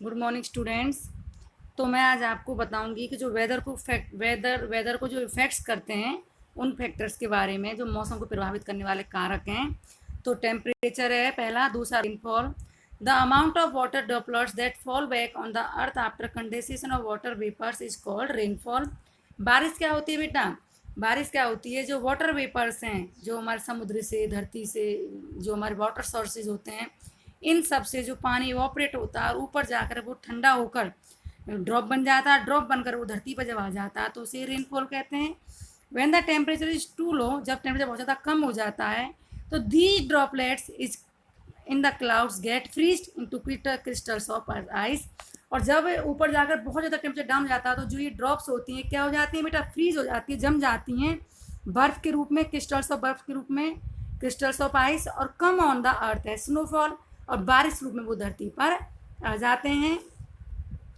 Good morning students. तो मैं आज आपको बताऊंगी कि जो वेदर को जो इफ़ेक्ट्स करते हैं उन फैक्टर्स के बारे में, जो मौसम को प्रभावित करने वाले कारक हैं। तो टेम्परेचर है पहला, दूसरा rainfall, the amount of water droplets that fall back on the earth after condensation of water vapours is called rainfall. बारिश क्या होती है बेटा? बारिश क्या होती है? जो वाटर वेपर्स हैं, जो हमारे समुद्र से, धरती से, जो हमारे वाटर सोर्सेज होते हैं, इन सब से जो पानी इवॉपरेट होता है और ऊपर जाकर वो ठंडा होकर ड्रॉप बन जाता है। ड्रॉप बनकर वो धरती पर जब आ जाता है तो उसे रेनफॉल कहते हैं। When the temperature is too low, जब टेम्परेचर बहुत ज़्यादा कम हो जाता है तो the droplets is in the clouds get freezed into crystals of ice. और जब ऊपर जाकर बहुत ज़्यादा टेम्परेचर डाउन हो जाता है तो जो ये ड्रॉप्स होती हैं क्या हो जाती हैं बेटा? फ्रीज हो जाती है, जम जाती हैं बर्फ़ के रूप में, क्रिस्टल्स ऑफ बर्फ़ के रूप में, क्रिस्टल्स ऑफ आइस, और कम ऑन द अर्थ है स्नोफॉल, और बारिश रूप में वो धरती पर आ जाते हैं।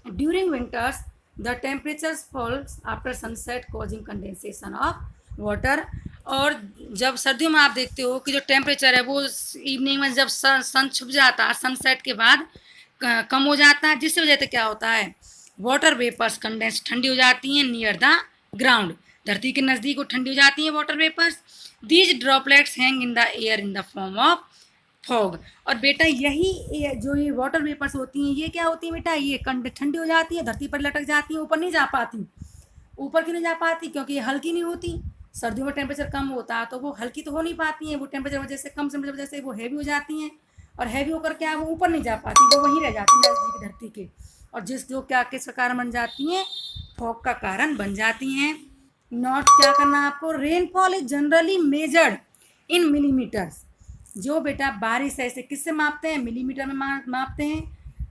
During winters the temperature falls after sunset causing condensation of water. और जब सर्दियों में आप देखते हो कि जो टेम्परेचर है वो इवनिंग में जब सन छुप जाता है, सनसेट के बाद कम हो जाता है, जिसकी वजह से क्या होता है? वाटर वेपर्स कंडेंस ठंडी हो जाती हैं नियर द ग्राउंड, धरती के नज़दीक वो ठंडी हो जाती हैं water vapours. These droplets hang in the air in the form of fog. और बेटा यही जो ये वाटर वेपर्स होती हैं ये क्या होती है बेटा? ये ठंडी हो जाती है, धरती पर लटक जाती है, ऊपर नहीं जा पाती। ऊपर क्यों नहीं जा पाती? क्योंकि ये हल्की नहीं होती। सर्दियों में टेम्परेचर कम होता है तो वो हल्की तो हो नहीं पाती हैं, वो टेम्परेचर वजह से, कम टेम्परेचर वजह से वो हैवी हो जाती हैं, और हैवी होकर क्या वो ऊपर नहीं जा पाती, वो वहीं रह जाती है नज़दीक धरती के। और जिस जो क्या किसका कारण बन जाती हैं? फॉग का कारण बन जाती हैं। नोट क्या करना है आपको? Rainfall is generally measured in millimetres. जो बेटा बारिश है इसे किससे मापते हैं? मिलीमीटर में मापते हैं।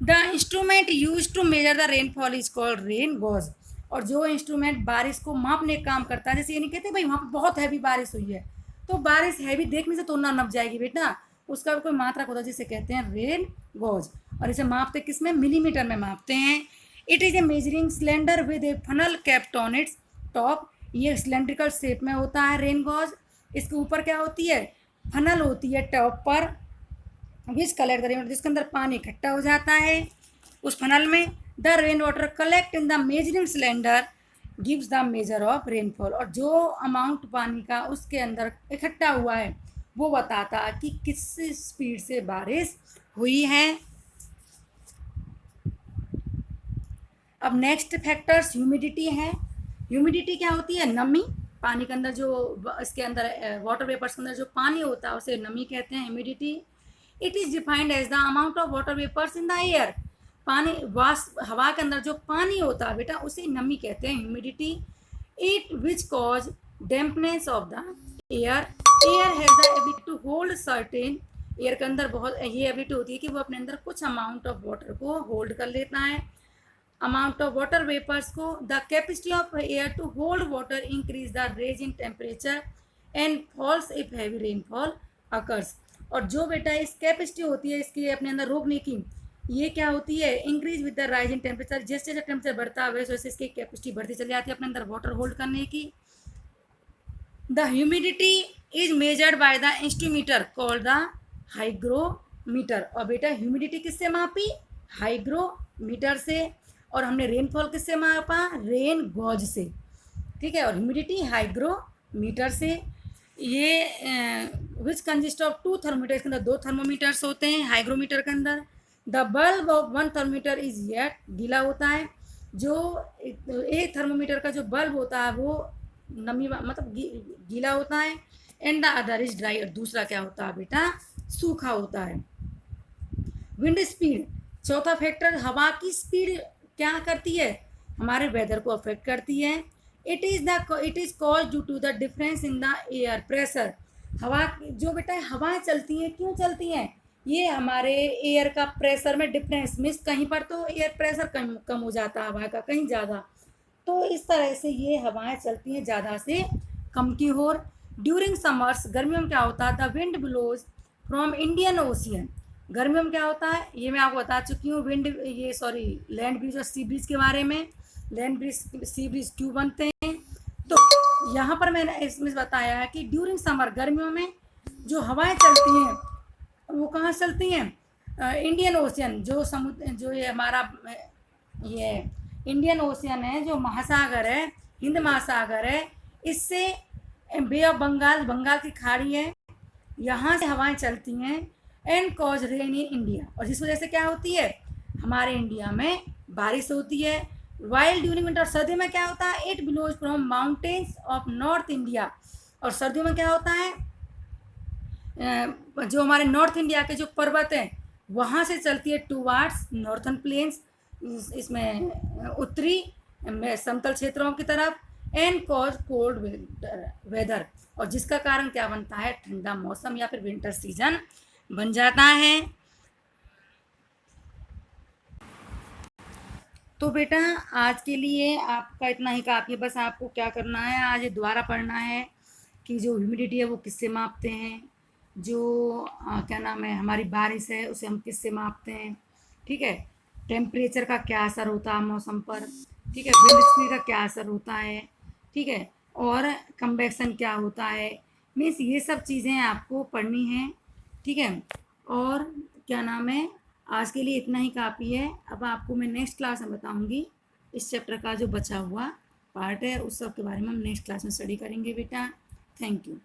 The instrument use to measure the rainfall is called rain gauge. और जो इंस्ट्रूमेंट बारिश को मापने का काम करता है, जैसे ये नहीं कहते भाई वहाँ पर बहुत हैवी बारिश हुई है, तो बारिश हैवी देखने से तो ना नप जाएगी बेटा, उसका कोई मात्रक होता है जिसे कहते हैं रेन गॉज। और इसे मापते किस में? मिलीमीटर में मापते हैं। It is a measuring cylinder with A funnel capped on its top. ये सिलेंड्रिकल शेप में होता है रेन गॉज। इसके ऊपर क्या होती है? फनल होती है टॉप पर, विच कलेक्ट द रेन, जिसके अंदर पानी इकट्ठा हो जाता है उस फनल में। The rain water collect in the measuring cylinder gives the measure of rainfall. और जो अमाउंट पानी का उसके अंदर इकट्ठा हुआ है वो बताता है कि किस स्पीड से बारिश हुई है। अब नेक्स्ट फैक्टर्स ह्यूमिडिटी है। ह्यूमिडिटी क्या होती है? नमी। पानी के अंदर जो इसके अंदर वाटर वेपर्स के अंदर जो पानी होता है उसे नमी कहते हैं, humidity. It is defined as the amount of water vapours in the air. पानी हवा के अंदर जो पानी होता है बेटा उसे नमी कहते हैं, humidity. It which cause dampness of the air. Air has the ability to hold certain. Air के अंदर बहुत ये एबिलिटी होती है कि वो अपने अंदर कुछ अमाउंट ऑफ वाटर को होल्ड कर लेता है। अमाउंट ऑफ वाटर वेपर्स को, the capacity of air to hold water increase the raise in temperature and falls if heavy rainfall occurs. और जो बेटा इस कैपेसिटी होती है इसकी अपने अंदर रोकने की, ये क्या होती है? Increase with the rise in temperature. जैसे जैसे टेम्परेचर बढ़ता है वैसे वैसे इसकी कैपेसिटी बढ़ती चली जाती है अपने अंदर वाटर होल्ड करने की। The humidity is measured by the instrument called the hygrometer. और बेटा ह्यूमिडिटी किससे मापी? हाइग्रोमीटर से। और हमने रेनफॉल किससे मापा? रेन गॉज से, ठीक है। और ह्यूमिडिटी हाइग्रोमीटर से। ये विच कंजिस्ट ऑफ टू थर्मोमीटर, इसके अंदर दो थर्मोमीटर्स होते हैं हाइग्रोमीटर के अंदर। The bulb of one thermometer is yet, गीला होता है। जो एक थर्मोमीटर का जो बल्ब होता है वो नमी मतलब गीला होता है। And the other is dry, और दूसरा क्या होता है बेटा? सूखा होता है। विंड स्पीड, चौथा फैक्टर, हवा की स्पीड क्या करती है? हमारे वेदर को अफेक्ट करती है। It is called due to the difference in the air pressure. हवा जो बेटा हवाएं चलती हैं, क्यों चलती हैं? ये हमारे एयर का प्रेशर में डिफरेंस, मीन्स कहीं पर तो एयर प्रेशर कम हो जाता है हवा का, कहीं ज़्यादा, तो इस तरह से ये हवाएं चलती हैं ज़्यादा से कम की ओर। ड्यूरिंग समर्स, गर्मियों में क्या होता है? The wind blows from Indian Ocean. गर्मियों में क्या होता है ये मैं आपको बता चुकी हूँ। लैंड ब्रिज और सी ब्रिज के बारे में। लैंड ब्रिज सी ब्रिज क्यों बनते हैं, तो यहाँ पर मैंने इसमें बताया है कि ड्यूरिंग समर, गर्मियों में जो हवाएं चलती हैं वो कहाँ चलती हैं? इंडियन ओशियन जो समुद्र जो ये हमारा ये इंडियन ओशियन है, जो महासागर है, हिंद महासागर है, इससे बे ऑफ बंगाल, बंगाल की खाड़ी है, यहाँ से हवाएं चलती हैं and cause rain in India, और जिस वजह से क्या होती है, हमारे इंडिया में बारिश होती है। वाइल ड्यूरिंग विंटर, सर्दियों में क्या होता है, it blows from mountains of north India, और सर्दियों में क्या होता है, जो हमारे नॉर्थ इंडिया के जो पर्वत हैं वहाँ से चलती है टूवार्ड्स नॉर्थन प्लेन्स, इसमें उत्तरी समतल क्षेत्रों की तरफ, एंड कॉज कोल्ड वेदर, और जिसका कारण क्या बनता है, ठंडा मौसम या फिर विंटर सीजन बन जाता है। तो बेटा आज के लिए आपका इतना ही काफ़ी है। बस आपको क्या करना है, आज दोबारा पढ़ना है कि जो ह्यूमिडिटी है वो किससे मापते हैं, जो क्या नाम है, हमारी बारिश है उसे हम किससे मापते हैं, ठीक है, टेम्परेचर का क्या असर होता है मौसम पर, ठीक है, विंड स्पीड का क्या असर होता है, ठीक है, और कन्वेक्शन क्या होता है, मीन्स ये सब चीज़ें आपको पढ़नी हैं, ठीक है। और क्या नाम है, आज के लिए इतना ही काफ़ी है। अब आपको मैं नेक्स्ट क्लास में बताऊंगी इस चैप्टर का जो बचा हुआ पार्ट है, उस सब के बारे में हम नेक्स्ट क्लास में स्टडी करेंगे बेटा। Thank you.